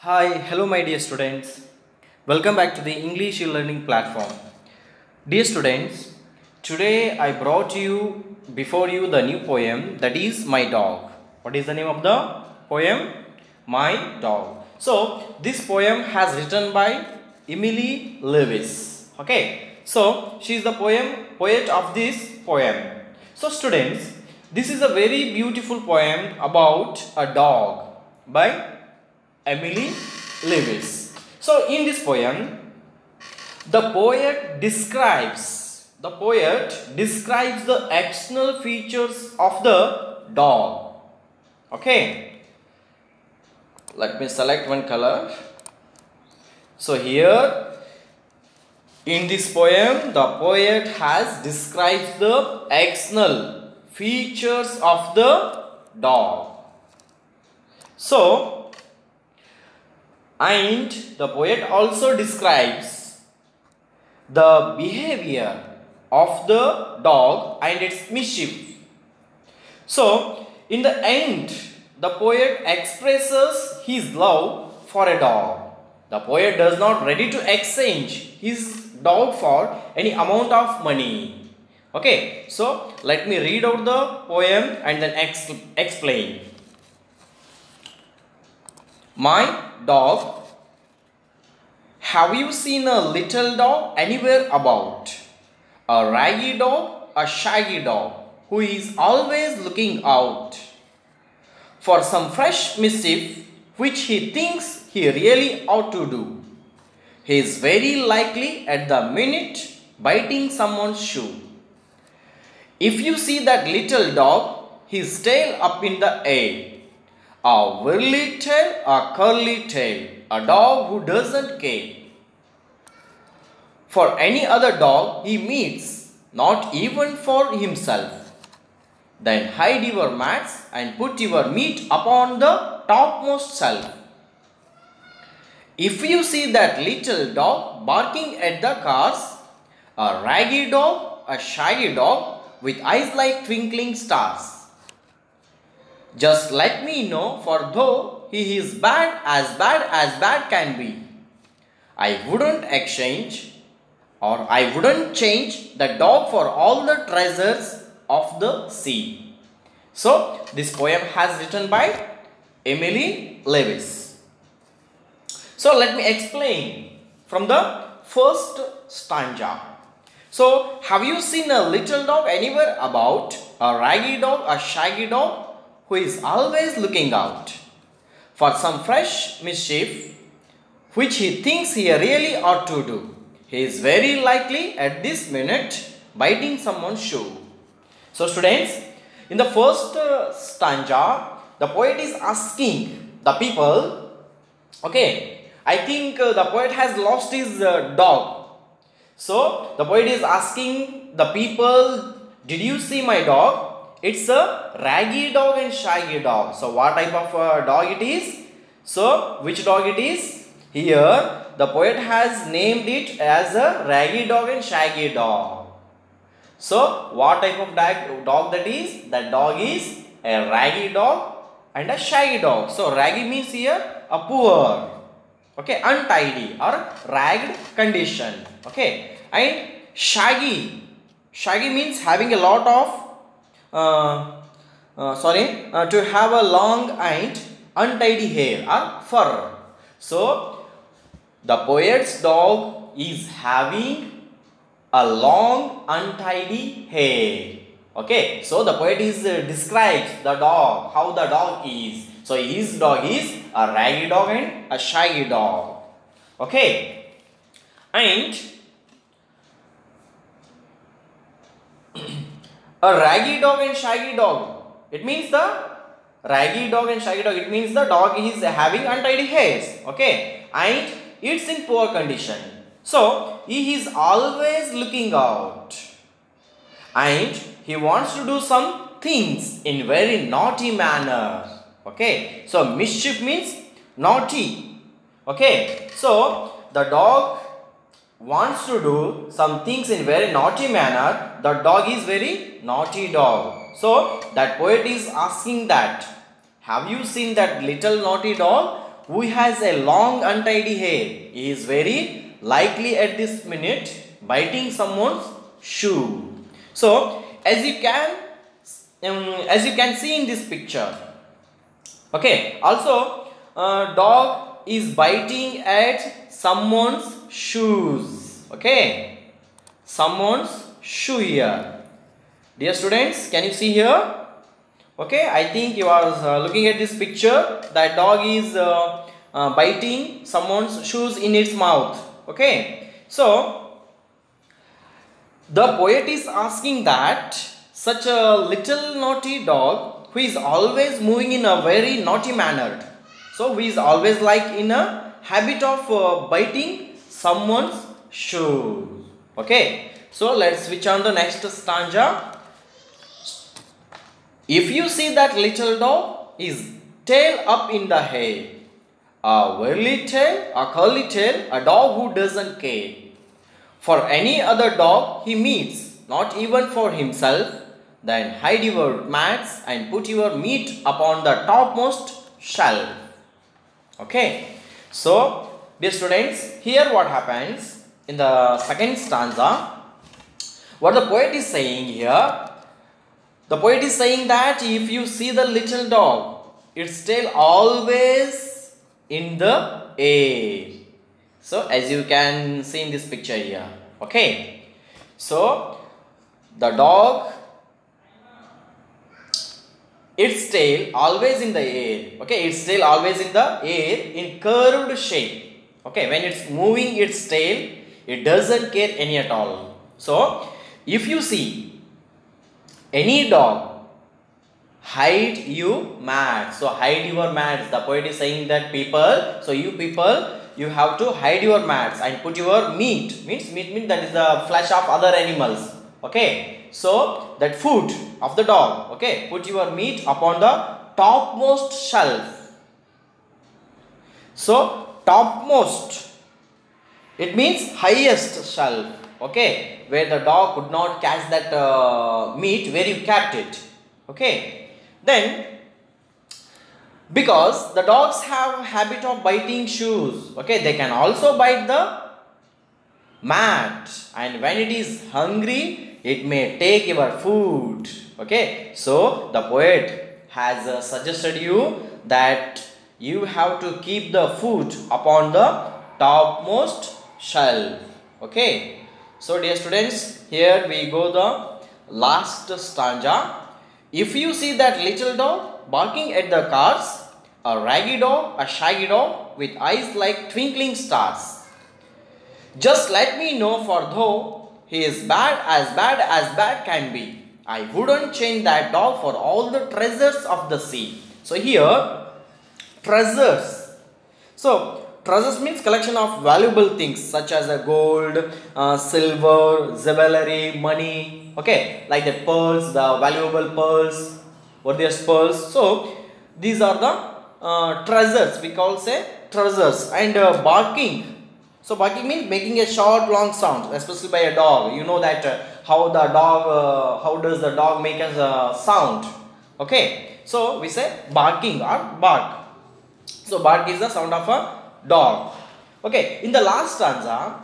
Hi, hello my dear students. Welcome back to the English e-learning platform. Dear students, today I brought you before you the new poem that is My Dog. What is the name of the poem? My Dog. So, this poem has written by Emily Lewis. Okay. So, she is the poet of this poem. So, students, this is a very beautiful poem about a dog by Emily Lewis. So in this poem, the poet describes the external features of the dog. Okay. Let me select one color. So here in this poem, the poet has described the external features of the dog. So and the poet also describes the behavior of the dog and its mischief. So, in the end, the poet expresses his love for a dog. The poet does not ready to exchange his dog for any amount of money. Okay, so let me read out the poem and then explain. My dog. Have you seen a little dog anywhere about? A raggy dog, a shaggy dog, who is always looking out for some fresh mischief which he thinks he really ought to do. He is very likely at the minute biting someone's shoe. If you see that little dog, his tail up in the air, a whirly tail, a curly tail, a dog who doesn't care for any other dog he meets, not even for himself. Then hide your mats and put your meat upon the topmost shelf. If you see that little dog barking at the cars, a raggy dog, a shaggy dog with eyes like twinkling stars, just let me know, for though he is bad as bad can be, I wouldn't change the dog for all the treasures of the sea. So, this poem has written by Emily Lewis. So, let me explain from the first stanza. So, have you seen a little dog anywhere about? A raggy dog, a shaggy dog, who is always looking out for some fresh mischief which he thinks he really ought to do. He is very likely at this minute biting someone's shoe. So students, in the first stanza, the poet is asking the people, okay, I think the poet has lost his dog. So the poet is asking the people, did you see my dog? It's a raggy dog and shaggy dog. So what type of dog it is? So which dog it is? Here the poet has named it as a raggy dog and shaggy dog. So what type of dog that is? That dog is a raggy dog and a shaggy dog. So raggy means here a poor, okay, untidy or ragged condition, okay, and shaggy means having a lot of to have a long and untidy hair or fur. So the poet's dog is having a long untidy hair. Okay, so the poet is describes the dog, how the dog is. So his dog is a raggy dog and a shaggy dog. Okay, and a raggy dog and shaggy dog, it means the raggy dog and shaggy dog, it means the dog is having untidy hairs, okay, and it's in poor condition. So he is always looking out and he wants to do some things in very naughty manner. Okay, so mischief means naughty. Okay, so the dog wants to do some things in very naughty manner. The dog is very naughty dog. So that poet is asking that, have you seen that little naughty dog who has a long untidy hair, he is very likely at this minute biting someone's shoe. So as you can see in this picture, okay, also dog is biting at someone's shoes, okay, someone's shoe here. Dear students, can you see here? Okay, I think you are looking at this picture. That dog is biting someone's shoes in its mouth. Okay, so the poet is asking that such a little naughty dog who is always moving in a very naughty manner, so who is always like in a habit of biting someone's shoes. Okay, so let's switch on the next stanza. If you see that little dog is tail up in the hay, a whirly tail, a curly tail, a dog who doesn't care for any other dog he meets, not even for himself, then hide your mats and put your meat upon the topmost shelf. Okay, so dear students, here what happens in the second stanza, what the poet is saying here. The poet is saying that if you see the little dog, its tail always in the air. So as you can see in this picture here, okay. So the dog, its tail always in the air, okay, its tail always in the air in curved shape. Okay, when it's moving its tail, it doesn't care any at all. So if you see any dog, hide you mats. So hide your mats. The poet is saying that people, so you people, you have to hide your mats and put your meat. Meat that is the flesh of other animals. Okay, so that food of the dog. Okay, put your meat upon the topmost shelf. So topmost, it means highest shelf. Okay, where the dog could not catch that meat where you kept it. Okay, then because the dogs have a habit of biting shoes, okay, they can also bite the mat, and when it is hungry, it may take your food. Okay, so the poet has suggested you that you have to keep the food upon the topmost shelf. Okay, so dear students, here we go the last stanza. If you see that little dog barking at the cars, a raggy dog, a shaggy dog with eyes like twinkling stars, just let me know, for though he is bad as bad can be, I wouldn't change that dog for all the treasures of the sea. So here, treasures. So treasures means collection of valuable things such as gold, silver, jewelry, money. Okay, like the pearls, the valuable pearls, worthiest pearls. So these are the treasures. We call say treasures. And barking. So barking means making a short, long sound, especially by a dog. You know that how does the dog make a sound? Okay, so we say barking or bark. So bark is the sound of a dog. Okay, in the last stanza,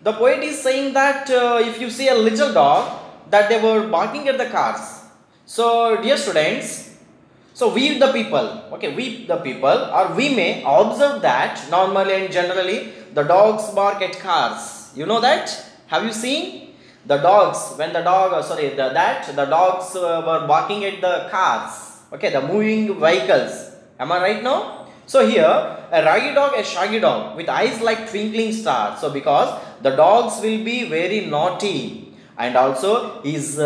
the poet is saying that if you see a little dog, that they were barking at the cars. So dear students, so we the people, okay, we the people, or we may observe that normally and generally the dogs bark at cars. You know that? Have you seen the dogs when the dogs were barking at the cars? Okay, the moving vehicles. Am I right now? So here, a raggy dog, a shaggy dog with eyes like twinkling stars. So because the dogs will be very naughty, and also its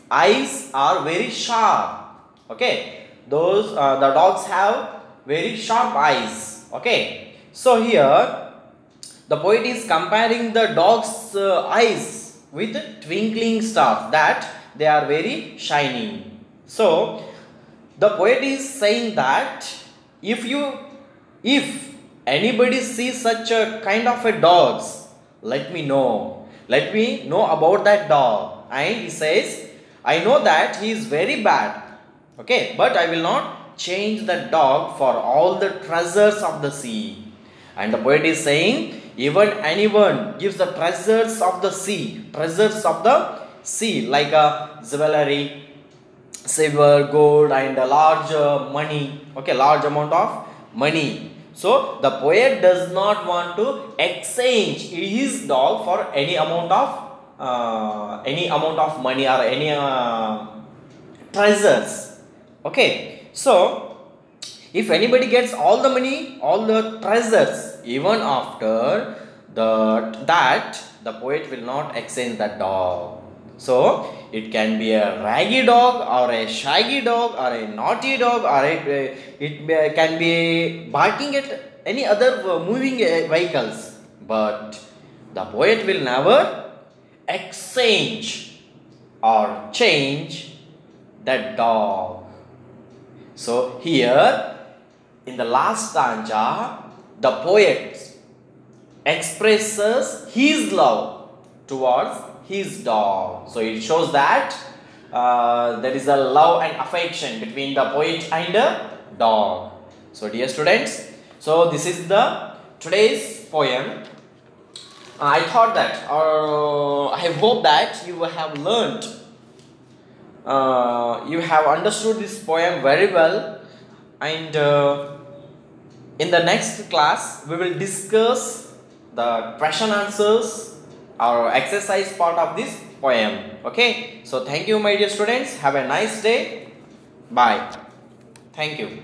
eyes are very sharp. Okay, those the dogs have very sharp eyes. Okay, so here the poet is comparing the dog's eyes with twinkling stars, that they are very shining. So the poet is saying that if anybody sees such a kind of a dogs, let me know about that dog. And he says, I know that he is very bad, okay, but I will not change the dog for all the treasures of the sea. And the poet is saying, even anyone gives the treasures of the sea, like a jewelry, silver, gold, and a large money, okay, large amount of money. So the poet does not want to exchange his dog for any amount of money or any treasures. Okay, so if anybody gets all the money, all the treasures, even after the poet will not exchange that dog. So it can be a raggy dog or a shaggy dog or a naughty dog, or it can be barking at any other moving vehicles, but the poet will never exchange or change that dog. So here in the last stanza, the poet expresses his love towards his dog. So it shows that there is a love and affection between the poet and the dog. So dear students, so this is the today's poem. I thought that, or I hope that you have learned, you have understood this poem very well, and in the next class we will discuss the question answers or exercise part of this poem. Okay, so thank you my dear students, have a nice day, bye, thank you.